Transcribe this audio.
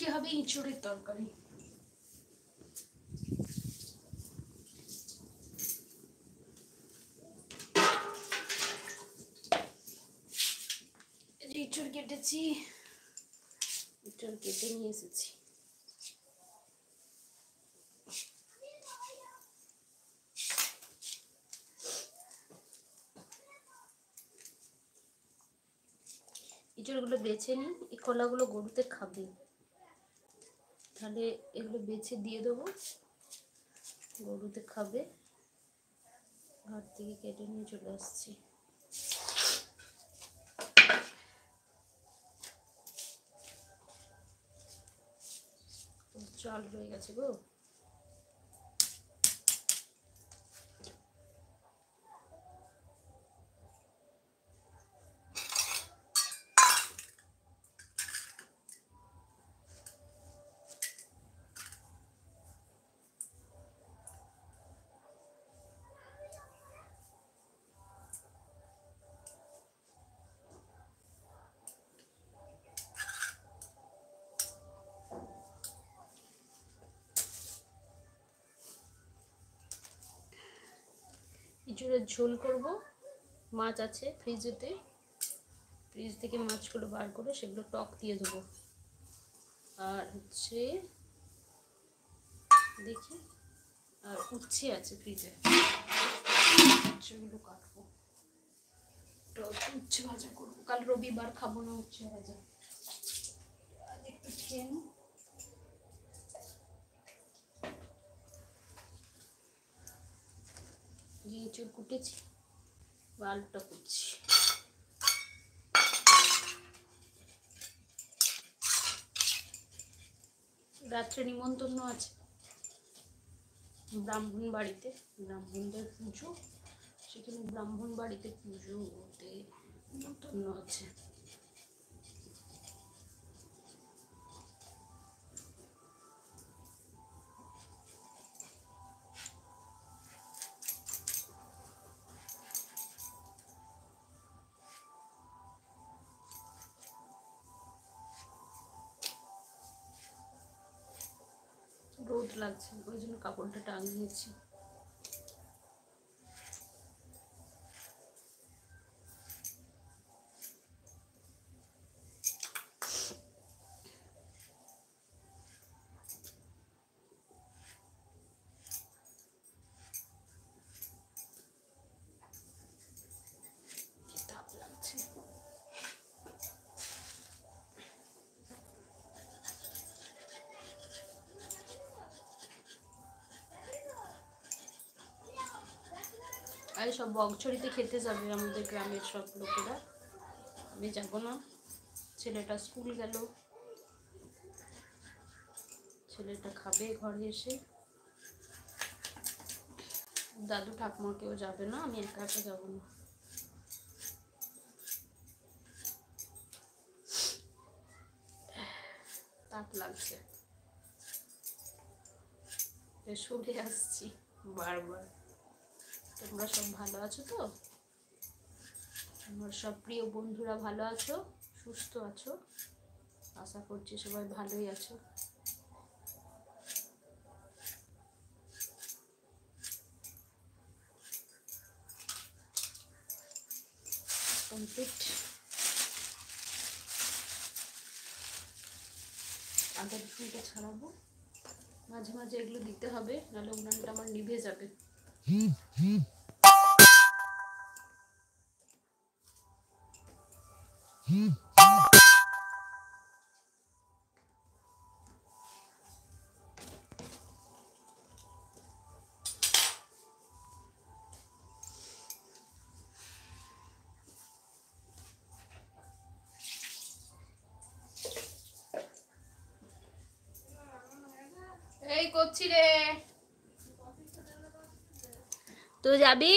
আজকে হবে ইঁচড়ের তরকারি। ইঁচড় কেটেছি, ইঁচড় কেটে নিয়ে এসেছি। ইঁচড়গুলো বেছে নিই, এই কলাগুলো গরুতে খাবে, তাহলে এগুলো বেছে দিয়ে দেবো, গরুতে খাবে। ঘর থেকে কেটে নিয়ে চলে আসছি। চাল হয়ে গেছে গো। ইঁচড়ের ঝোল করব, মাছ আছে ফ্রিজেতে, ফ্রিজ থেকে মাছগুলো বার করে সেগুলো টক দিয়ে দেবো। আর হচ্ছে দেখি, আর উচ্ছে আছে ফ্রিজে, উচ্ছেগুলো কাটবো, উচ্ছে ভাজা করবো। কাল রবিবার, খাবো না উচ্ছে ভাজা, একটু খেয়ে নি। ইঁচড় কুটেছি, আলুটা কুটছি। রাত্রে নিমন্ত্রণ আছে ব্রাহ্মণ বাড়িতে, ব্রাহ্মণদের পুজো, সেখানে ব্রাহ্মণ বাড়িতে পুজোতে নিমন্ত্রণ আছে। রোদ লাগছে, ওই জন্য কাপড়টা টাঙিয়েছি। তাপ লাগছে। আর সব বকছড়িতে খেতে যাবে আমাদের গ্রামের সব লোকেরা, আমি যাবো না। ছেলেটা স্কুল গেল, ছেলেটা খাবে ঘরে এসে। দাদু ঠাকুমা কেউ যাবে না, আমি একা একা যাবো না। তাপ লাগছে, সরে আসছি বারবার। তোমরা সব ভালো আছো তো? আমার সব প্রিয় বন্ধুরা ভালো আছো, সুস্থ আছো? আশা করছি সবাই ভালোই আছো। কমপ্লিট। আদা রসুনটা ছাড়াবো, মাঝে মাঝে এগুলো দিতে হবে, নাহলে উনানটা আমার নিভে যাবে। এই করছি রে, তো যাবি?